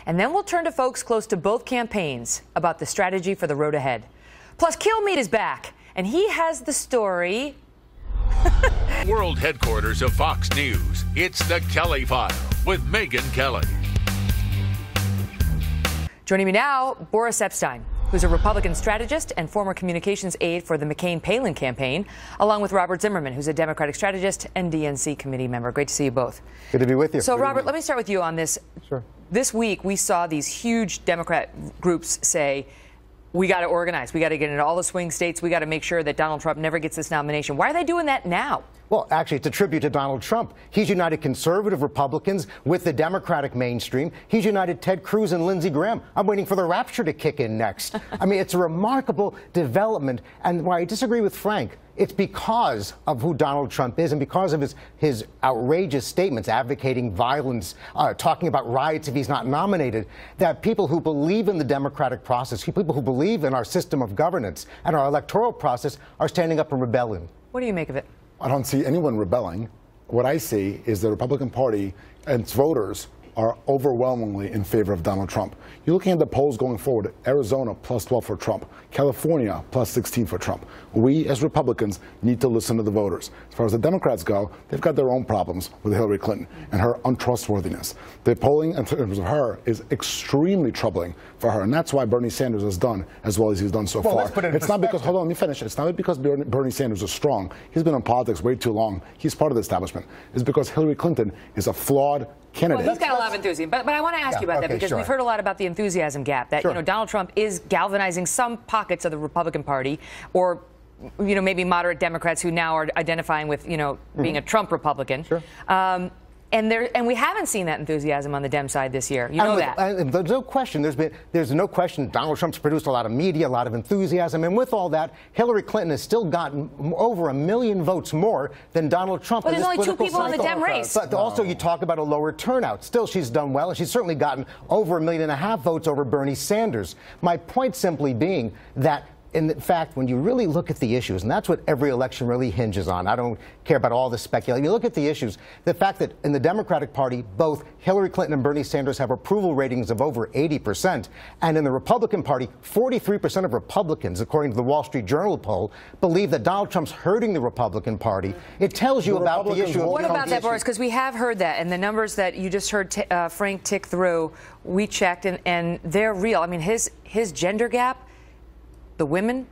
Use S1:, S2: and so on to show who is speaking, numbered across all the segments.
S1: And then we'll turn to folks close to both campaigns about the strategy for the road ahead. Plus, Kilmeade is back, and he has the story.
S2: World headquarters of Fox News. It's the Kelly File with Megyn Kelly.
S1: Joining me now, Boris Epshteyn, who's a Republican strategist and former communications aide for the McCain-Palin campaign, along with Robert Zimmerman, who's a Democratic strategist and DNC committee member. Great to see you both.
S3: Good to be with you.
S1: So, Robert, let me start with you on this.
S3: Sure.
S1: This week, we saw these huge Democrat groups say, we got to organize. We got to get into all the swing states. We got to make sure that Donald Trump never gets this nomination. Why are they doing that now?
S3: Well, actually, it's a tribute to Donald Trump. He's united conservative Republicans with the Democratic mainstream. He's united Ted Cruz and Lindsey Graham. I'm waiting for the rapture to kick in next. I mean, it's a remarkable development. And why I disagree with Frank, it's because of who Donald Trump is and because of his outrageous statements advocating violence, talking about riots if he's not nominated, that people who believe in the democratic process, people who believe in our system of governance and our electoral process are standing up in rebellion.
S1: What do you make of it?
S4: I don't see anyone rebelling. What I see is the Republican Party and its voters are overwhelmingly in favor of Donald Trump. You're looking at the polls going forward. Arizona plus 12 for Trump. California plus 16 for Trump. We as Republicans need to listen to the voters. As far as the Democrats go, they've got their own problems with Hillary Clinton and her untrustworthiness. The polling in terms of her is extremely troubling for her, and that's why Bernie Sanders has done as well as he's done so far. It's not because, hold on, let me finish. It's not because Bernie Sanders is strong. He's been in politics way too long. He's part of the establishment. It's because Hillary Clinton is a flawed candidate.
S1: Well, he's got a lot of enthusiasm, but I want to ask you about that because we've heard a lot about the enthusiasm gap, that Donald Trump is galvanizing some pockets of the Republican Party, or maybe moderate Democrats who now are identifying with being a Trump Republican. And we haven't seen that enthusiasm on the Dem side this year. You know that.
S3: There's no question. There's no question. Donald Trump's produced a lot of media, a lot of enthusiasm, and with all that, Hillary Clinton has still gotten over 1 million votes more than Donald Trump.
S1: But there's only 2 people in the Dem race.
S3: But also, you talk about a lower turnout. Still, she's done well, and she's certainly gotten over 1.5 million votes over Bernie Sanders. My point simply being that, in fact, when you really look at the issues, and that's what every election really hinges on, I don't care about all the speculation. You look at the issues, the fact that in the Democratic Party, both Hillary Clinton and Bernie Sanders have approval ratings of over 80%, and in the Republican Party, 43% of Republicans, according to the Wall Street Journal poll, believe that Donald Trump's hurting the Republican Party. It tells you about the issue.
S1: What about that, Boris? Because we have heard that, and the numbers that you just heard Frank tick through, we checked, and they're real. I mean, his gender gap, the women,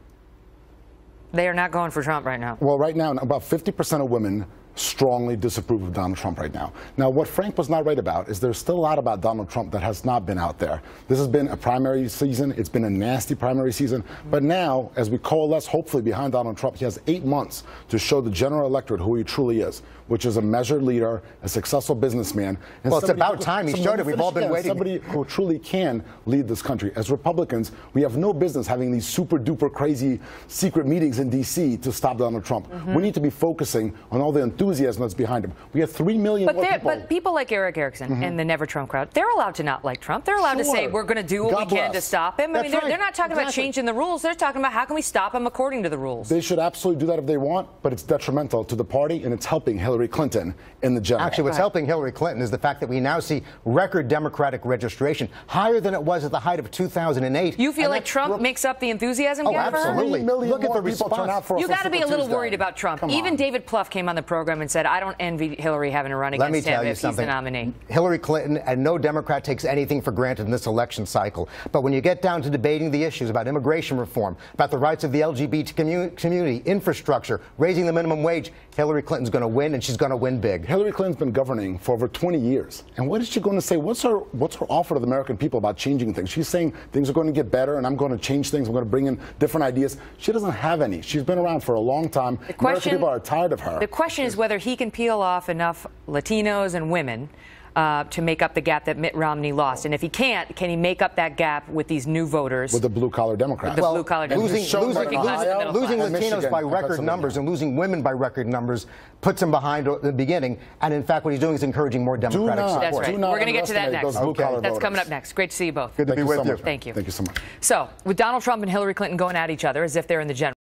S1: they are not going for Trump right now.
S4: Well, right now, about 50% of women strongly disapprove of Donald Trump right now. Now, what Frank was not right about is there's still a lot about Donald Trump that has not been out there. This has been a primary season. It's been a nasty primary season. But now, as we coalesce, hopefully, behind Donald Trump, he has 8 months to show the general electorate who he truly is, which is a measured leader, a successful businessman. And
S3: well, it's about time he showed it. We've all been waiting.
S4: Somebody who truly can lead this country. As Republicans, we have no business having these super-duper crazy secret meetings in D.C. to stop Donald Trump. We need to be focusing on all the enthusiasm that's behind him. We have 3 million more people.
S1: But people like Eric Erickson and the Never Trump crowd, they're allowed to not like Trump. They're allowed to say, we're going to do what we can to stop him. I mean, they're not talking about changing the rules. They're talking about how can we stop him according to the rules.
S4: They should absolutely do that if they want, but it's detrimental to the party, and it's helping Hillary Clinton in the general.
S3: Actually, what's helping Hillary Clinton is the fact that we now see record Democratic registration, higher than it was at the height of 2008.
S1: You feel like Trump makes up the enthusiasm gap?
S3: Absolutely. Look at the response.
S1: You got to be a little worried about Trump. Even David Plouffe came on the program and said, I don't envy Hillary having to run against him if he's the nominee.
S3: Hillary Clinton and no Democrat takes anything for granted in this election cycle. But when you get down to debating the issues about immigration reform, about the rights of the LGBT community, infrastructure, raising the minimum wage, Hillary Clinton's going to win, and she's going to win big.
S4: Hillary Clinton's been governing for over 20 years. And what is she going to say? What's her offer to the American people about changing things? She's saying things are going to get better, and I'm going to change things. I'm going to bring in different ideas. She doesn't have any. She's been around for a long time. American people are tired of her.
S1: The question is whether he can peel off enough Latinos and women to make up the gap that Mitt Romney lost. And if he can't, can he make up that gap with these new voters?
S4: With the blue-collar Democrats.
S1: With the blue-collar Democrats.
S3: Losing Latinos by record numbers and losing women by record numbers puts him behind the beginning. And in fact, what he's doing is encouraging more Democratic support.
S1: That's right. We're going to get to that next.
S4: Okay.
S1: That's coming up next. Great to see you both.
S3: Good to be with you.
S1: Thank you.
S4: Thank you so much.
S1: So, with Donald Trump and Hillary Clinton going at each other as if they're in the general